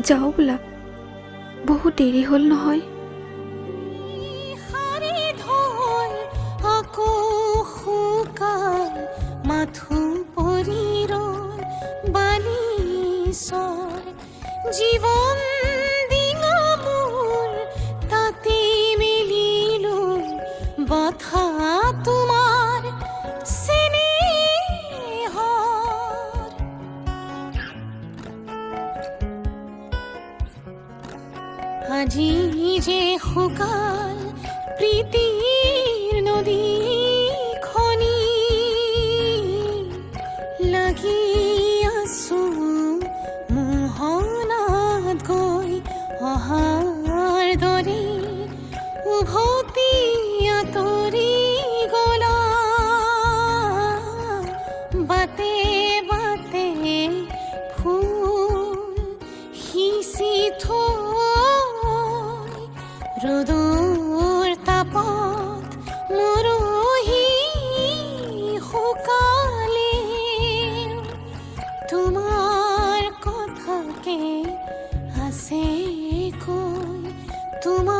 যাওঁ বোলা, বহুত দেৰি হ'ল নহয়। মাথো পৰি ৰল বালিচৰ জীৱন ডিঙা মোৰ তাতে মেলিলো বথা তোমাৰ চেনেহৰ। আজি যে শুকাল প্ৰীতিৰ নদী খনি লাগি আছো মোহনাত গৈ অহাৰ দৰে উভতি আঁতৰি গলা বাটে বাটে ফুল সিঁচি থৈ ৰ'দৰ তাপত মৰহি শুকালে তোমাৰ কথাকে আছে কৈ তোমাৰ